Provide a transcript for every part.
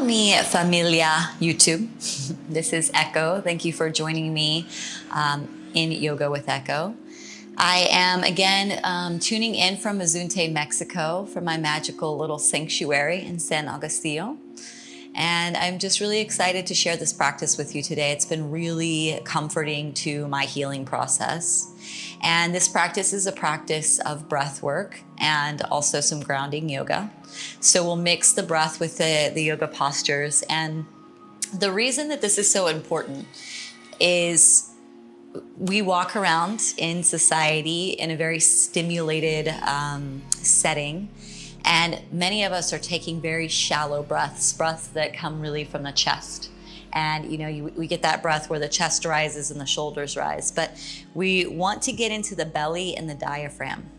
mi familia YouTube. This is Echo. Thank you for joining me in Yoga with Echo. I am again tuning in from Mazunte, Mexico, from my magical little sanctuary in San Agustín. And I'm just really excited to share this practice with you today. It's been really comforting to my healing process. And this practice is a practice of breath work and also some grounding yoga. So we'll mix the breath with the yoga postures. And the reason that this is so important is we walk around in society in a very stimulated setting. And many of us are taking very shallow breaths that come really from the chest. And we get that breath where the chest rises and the shoulders rise. But we want to get into the belly and the diaphragm.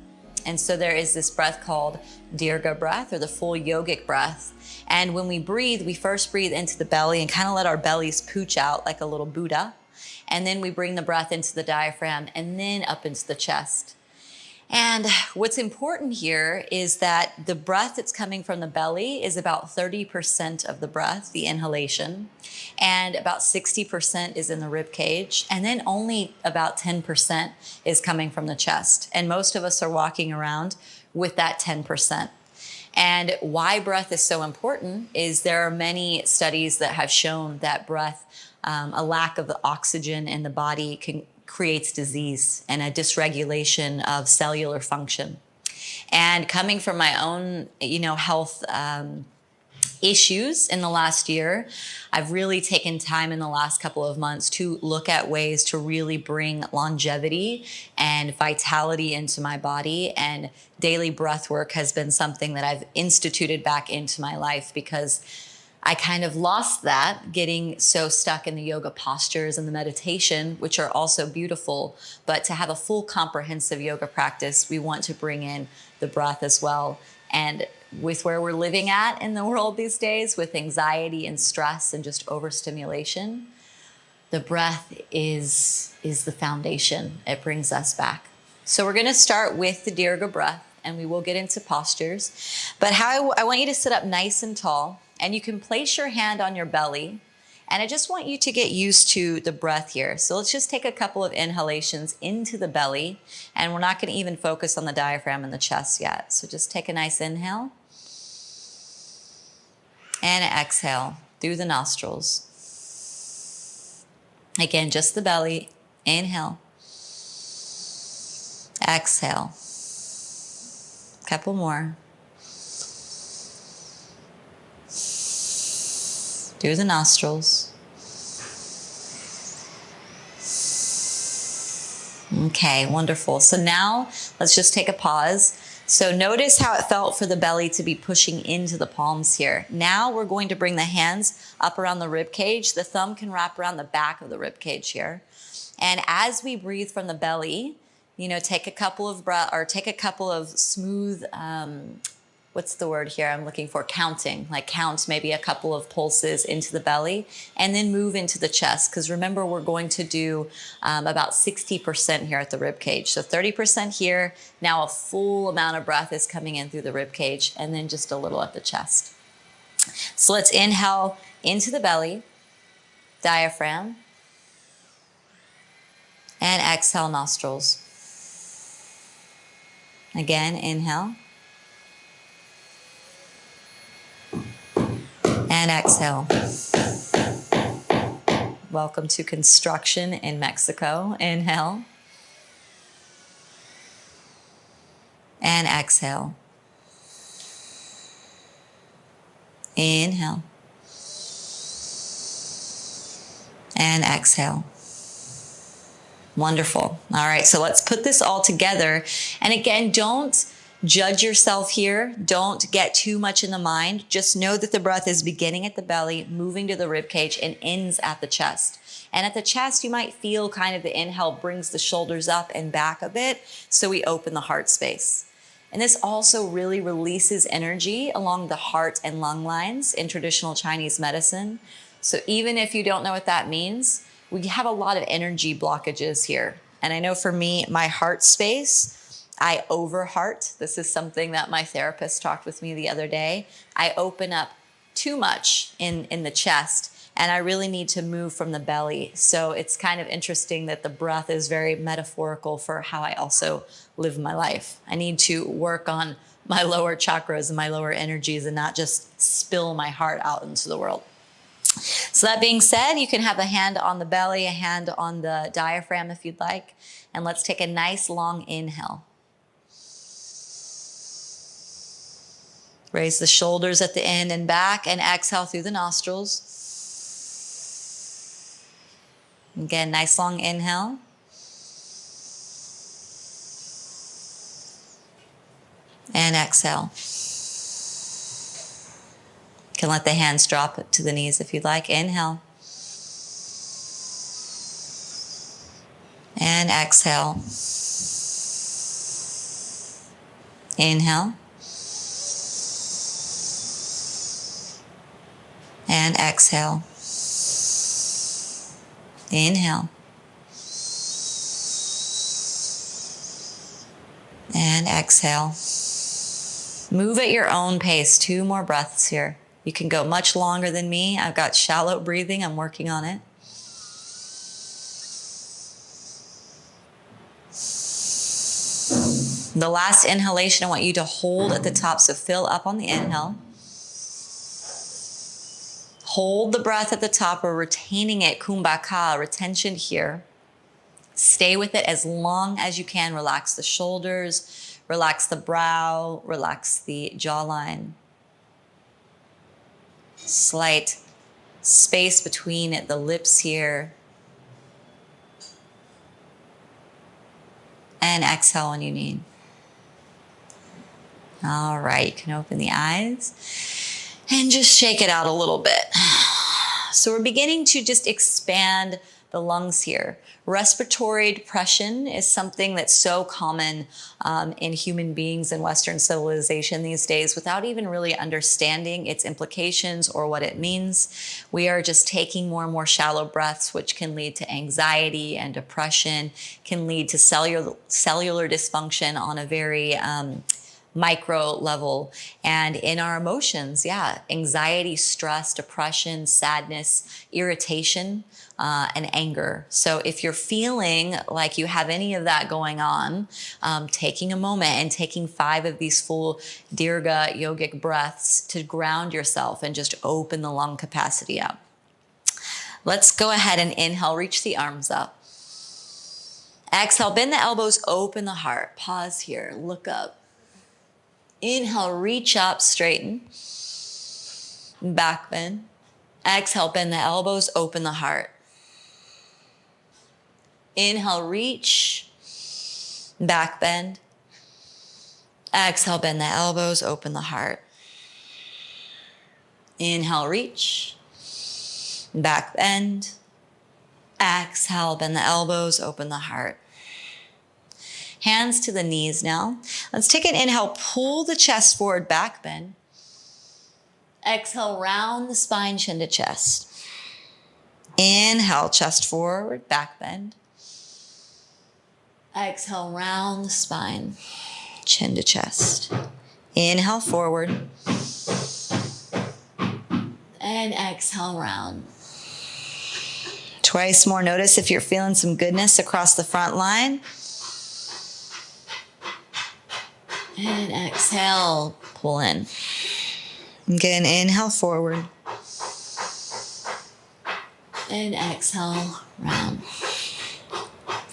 And so there is this breath called Dirga breath, or the full yogic breath. And when we breathe, we first breathe into the belly and kind of let our bellies pooch out like a little Buddha. And then we bring the breath into the diaphragm and then up into the chest. And what's important here is that the breath that's coming from the belly is about 30% of the breath, the inhalation, and about 60% is in the rib cage, and then only about 10% is coming from the chest. And most of us are walking around with that 10%. And why breath is so important is there are many studies that have shown that breath, a lack of the oxygen in the body creates disease and a dysregulation of cellular function. And coming from my own, health issues in the last year, I've really taken time in the last couple of months to look at ways to really bring longevity and vitality into my body. And daily breath work has been something that I've instituted back into my life because I kind of lost that, getting so stuck in the yoga postures and the meditation, which are also beautiful. But to have a full comprehensive yoga practice, we want to bring in the breath as well. And with where we're living at in the world these days, with anxiety and stress and just overstimulation, the breath is the foundation. It brings us back. So we're going to start with the Dirga breath, and we will get into postures. But I want you to sit up nice and tall. And you can place your hand on your belly. And I just want you to get used to the breath here. So let's just take a couple of inhalations into the belly. And we're not going to even focus on the diaphragm and the chest yet. So just take a nice inhale. And exhale through the nostrils. Again, just the belly. Inhale. Exhale. Couple more. Through the nostrils. Okay, wonderful. So now let's just take a pause. So notice how it felt for the belly to be pushing into the palms here. Now we're going to bring the hands up around the rib cage. The thumb can wrap around the back of the rib cage here. And as we breathe from the belly, take a couple of smooth, what's the word here I'm looking for? Counting, like count maybe a couple of pulses into the belly and then move into the chest. Because remember, we're going to do about 60% here at the rib cage. So 30% here. Now a full amount of breath is coming in through the rib cage and then just a little at the chest. So let's inhale into the belly, diaphragm, and exhale nostrils. Again, inhale. And exhale. Welcome to construction in Mexico. Inhale. And exhale. Inhale. And exhale. Wonderful. All right, so let's put this all together. And again, don't judge yourself here. Don't get too much in the mind. Just know that the breath is beginning at the belly, moving to the rib cage, and ends at the chest. And at the chest, you might feel kind of the inhale brings the shoulders up and back a bit, so we open the heart space. And this also really releases energy along the heart and lung lines in traditional Chinese medicine. So even if you don't know what that means, we have a lot of energy blockages here. And I know for me, my heart space, I overheart. This is something that my therapist talked with me the other day. I open up too much in the chest, and I really need to move from the belly. So it's kind of interesting that the breath is very metaphorical for how I also live my life. I need to work on my lower chakras and my lower energies and not just spill my heart out into the world. So that being said, you can have a hand on the belly, a hand on the diaphragm if you'd like. And let's take a nice long inhale. Raise the shoulders at the end and back, and exhale through the nostrils. Again, nice long inhale. And exhale. You can let the hands drop to the knees if you'd like. Inhale. And exhale. Inhale. And exhale. Inhale. And exhale. Move at your own pace. 2 more breaths here. You can go much longer than me. I've got shallow breathing. I'm working on it. The last inhalation, I want you to hold at the top. So fill up on the inhale. Hold the breath at the top. We're retaining it, kumbhaka, retention here. Stay with it as long as you can. Relax the shoulders, relax the brow, relax the jawline. Slight space between the lips here. And exhale when you need. All right, you can open the eyes and just shake it out a little bit. So we're beginning to just expand the lungs here. Respiratory depression is something that's so common in human beings in Western civilization these days without even really understanding its implications or what it means. We are just taking more and more shallow breaths, which can lead to anxiety and depression, can lead to cellular dysfunction on a very micro level, and in our emotions, anxiety, stress, depression, sadness, irritation, and anger. So if you're feeling like you have any of that going on, taking a moment and taking 5 of these full Dirga yogic breaths to ground yourself and just open the lung capacity up. Let's go ahead and inhale, reach the arms up. Exhale, bend the elbows, open the heart. Pause here, look up. Inhale, reach up, straighten. Back bend. Exhale, bend the elbows, open the heart. Inhale, reach. Back bend. Exhale, bend the elbows, open the heart. Inhale, reach. Back bend. Exhale, bend the elbows, open the heart. Hands to the knees now. Let's take an inhale, pull the chest forward, back bend. Exhale, round the spine, chin to chest. Inhale, chest forward, back bend. Exhale, round the spine, chin to chest. Inhale, forward. And exhale, round. Twice more. Notice if you're feeling some goodness across the front line. And exhale, pull in. Again, inhale forward. And exhale, round.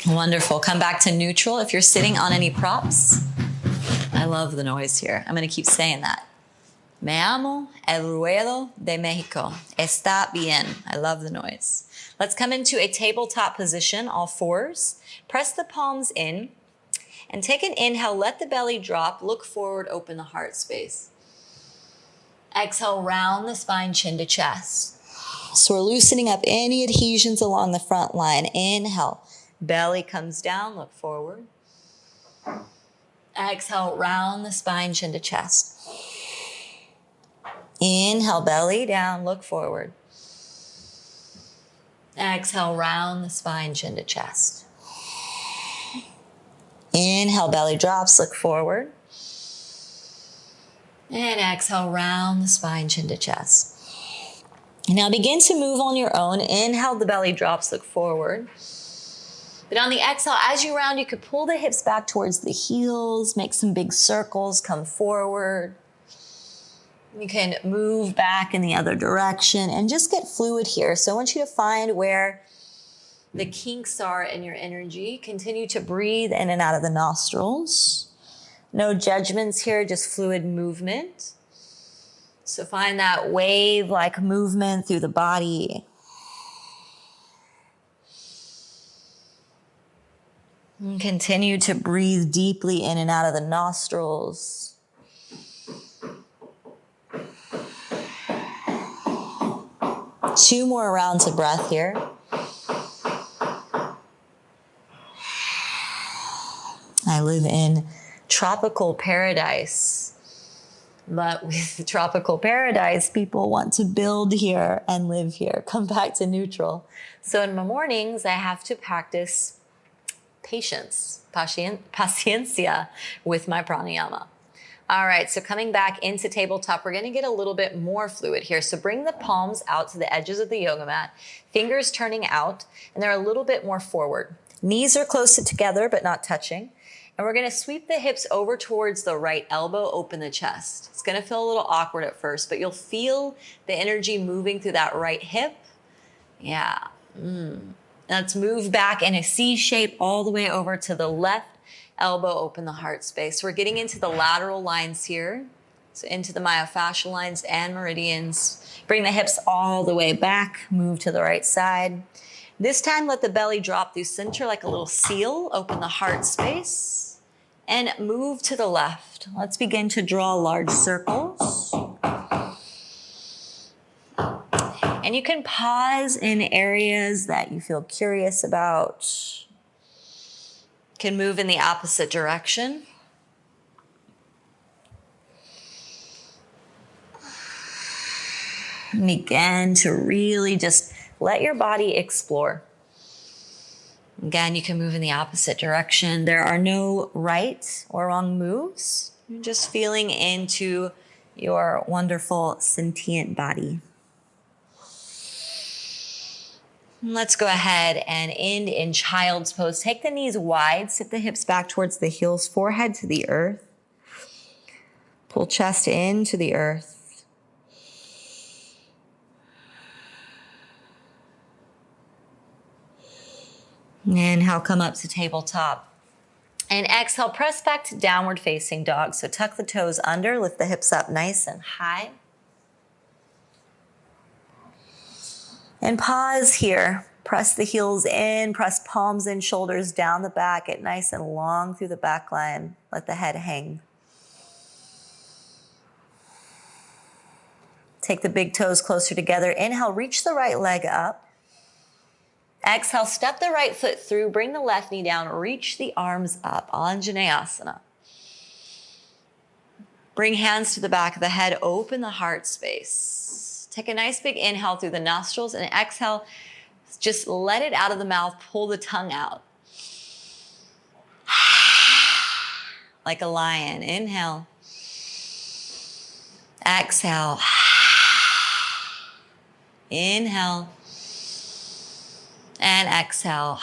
Wonderful. Come back to neutral. If you're sitting on any props, I love the noise here. I'm going to keep saying that. Me amo el ruedo de México. Está bien. I love the noise. Let's come into a tabletop position, all fours. Press the palms in. And take an inhale, let the belly drop, look forward, open the heart space. Exhale, round the spine, chin to chest. So we're loosening up any adhesions along the front line. Inhale, belly comes down, look forward. Exhale, round the spine, chin to chest. Inhale, belly down, look forward. Exhale, round the spine, chin to chest. Inhale, belly drops, look forward. And exhale, round the spine, chin to chest. Now begin to move on your own. Inhale, the belly drops, look forward. But on the exhale, as you round, you could pull the hips back towards the heels, make some big circles, come forward. You can move back in the other direction and just get fluid here. So I want you to find where the kinks are in your energy. Continue to breathe in and out of the nostrils. No judgments here, just fluid movement. So find that wave-like movement through the body. And continue to breathe deeply in and out of the nostrils. Two more rounds of breath here. I live in tropical paradise. But with tropical paradise, people want to build here and live here, come back to neutral. So in my mornings, I have to practice patience, paciencia with my pranayama. All right, so coming back into tabletop, we're gonna get a little bit more fluid here. So bring the palms out to the edges of the yoga mat, fingers turning out, and they're a little bit more forward. Knees are close together, but not touching. And we're gonna sweep the hips over towards the right elbow, open the chest. It's gonna feel a little awkward at first, but you'll feel the energy moving through that right hip. Yeah. Let's move back in a C shape all the way over to the left elbow, open the heart space. We're getting into the lateral lines here. So into the myofascial lines and meridians. Bring the hips all the way back, move to the right side. This time, let the belly drop through center like a little seal. Open the heart space and move to the left. Let's begin to draw large circles. And you can pause in areas that you feel curious about. Can move in the opposite direction. And begin to really just let your body explore. Again, you can move in the opposite direction. There are no right or wrong moves. You're just feeling into your wonderful sentient body. Let's go ahead and end in child's pose. Take the knees wide, sit the hips back towards the heels, forehead to the earth. Pull chest into the earth. Inhale, come up to tabletop. And exhale, press back to downward facing dog. So tuck the toes under, lift the hips up nice and high. And pause here. Press the heels in, press palms in, shoulders down the back. Get nice and long through the back line. Let the head hang. Take the big toes closer together. Inhale, reach the right leg up. Exhale, step the right foot through, bring the left knee down, reach the arms up, Anjaneyasana. Bring hands to the back of the head, open the heart space. Take a nice big inhale through the nostrils and exhale, just let it out of the mouth, pull the tongue out. Like a lion, inhale. Exhale. Inhale. And exhale.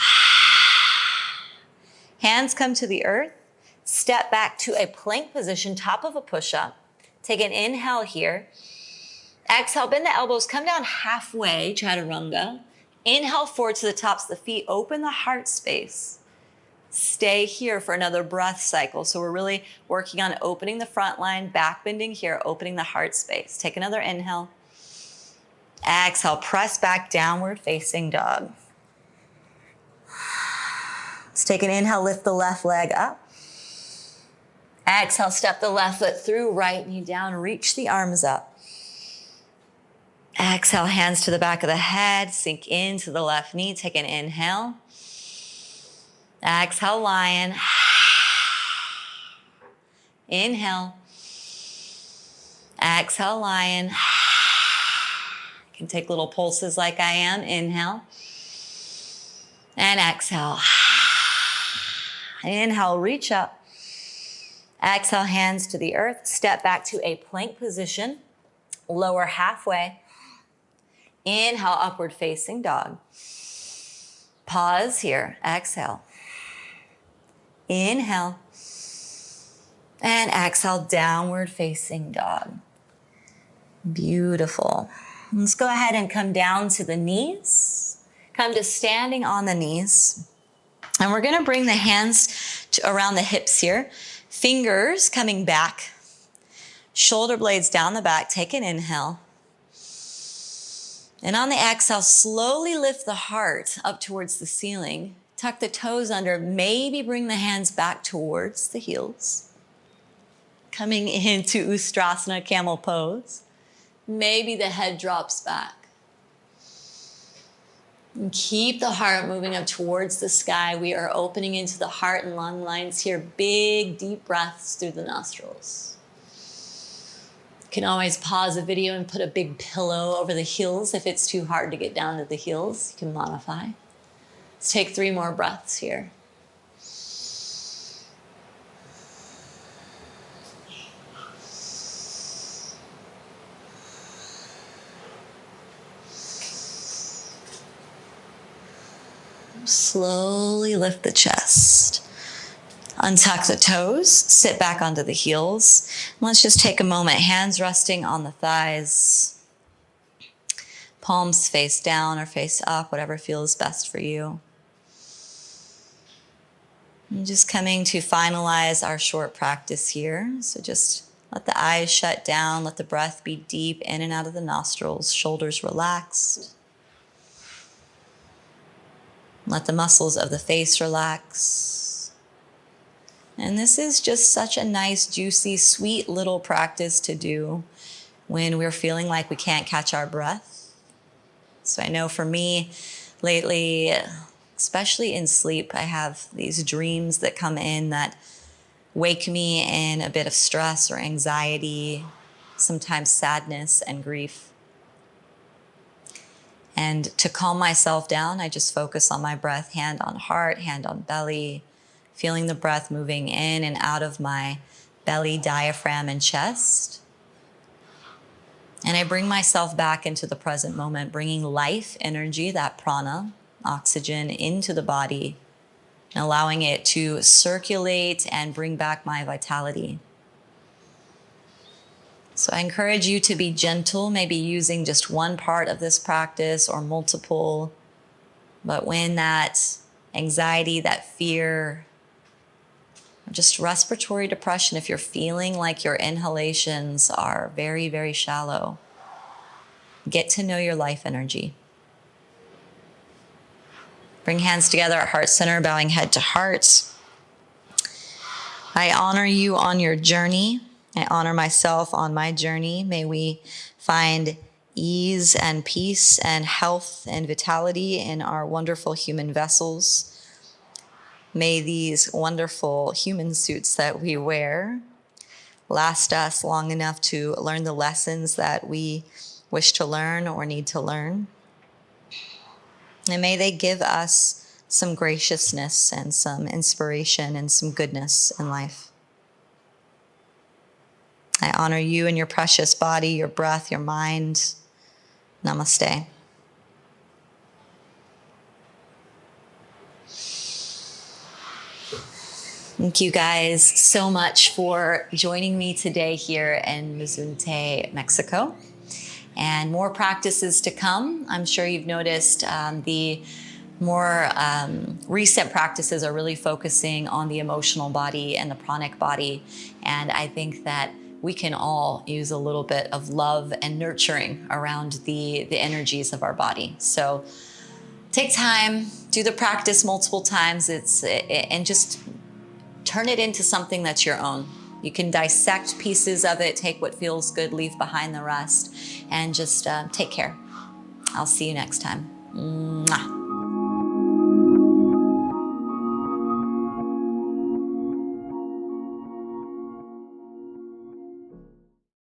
Hands come to the earth. Step back to a plank position, top of a push-up. Take an inhale here. Exhale, bend the elbows, come down halfway, chaturanga. Inhale forward to the tops of the feet, open the heart space. Stay here for another breath cycle. So we're really working on opening the front line, back bending here, opening the heart space. Take another inhale. Exhale, press back, downward facing dog. Let's take an inhale, lift the left leg up. Exhale, step the left foot through, right knee down, reach the arms up. Exhale, hands to the back of the head, sink into the left knee, take an inhale. Exhale, lion. Inhale. Exhale, lion. You can take little pulses like I am. Inhale. And exhale. Inhale, reach up. Exhale, hands to the earth. Step back to a plank position. Lower halfway. Inhale, upward facing dog. Pause here, exhale. Inhale. And exhale, downward facing dog. Beautiful. Let's go ahead and come down to the knees. Come to standing on the knees. And we're gonna bring the hands around the hips here. Fingers coming back. Shoulder blades down the back. Take an inhale. And on the exhale, slowly lift the heart up towards the ceiling. Tuck the toes under. Maybe bring the hands back towards the heels. Coming into Ustrasana, Camel Pose. Maybe the head drops back. And keep the heart moving up towards the sky. We are opening into the heart and lung lines here. Big, deep breaths through the nostrils. You can always pause the video and put a big pillow over the heels. If it's too hard to get down to the heels, you can modify. Let's take 3 more breaths here. Slowly lift the chest. Untuck the toes, sit back onto the heels. Let's just take a moment, hands resting on the thighs. Palms face down or face up, whatever feels best for you. And just coming to finalize our short practice here. So just let the eyes shut down, let the breath be deep in and out of the nostrils, shoulders relaxed. Let the muscles of the face relax. And this is just such a nice, juicy, sweet little practice to do when we're feeling like we can't catch our breath. So I know for me lately, especially in sleep, I have these dreams that come in that wake me in a bit of stress or anxiety, sometimes sadness and grief. And to calm myself down, I just focus on my breath, hand on heart, hand on belly, feeling the breath moving in and out of my belly, diaphragm, and chest. And I bring myself back into the present moment, bringing life, energy, that prana, oxygen into the body, and allowing it to circulate and bring back my vitality. So I encourage you to be gentle, maybe using just one part of this practice or multiple. But when that anxiety, that fear, or just respiratory depression, if you're feeling like your inhalations are very, very shallow, get to know your life energy. Bring hands together at heart center, bowing head to heart. I honor you on your journey. I honor myself on my journey. May we find ease and peace and health and vitality in our wonderful human vessels. May these wonderful human suits that we wear last us long enough to learn the lessons that we wish to learn or need to learn. And may they give us some graciousness and some inspiration and some goodness in life. I honor you and your precious body, your breath, your mind. Namaste. Thank you guys so much for joining me today here in Mazunte, Mexico. And more practices to come. I'm sure you've noticed the more recent practices are really focusing on the emotional body and the pranic body. And I think that we can all use a little bit of love and nurturing around the energies of our body. So take time, do the practice multiple times, and just turn it into something that's your own. You can dissect pieces of it, take what feels good, leave behind the rest, and just take care. I'll see you next time. Mwah.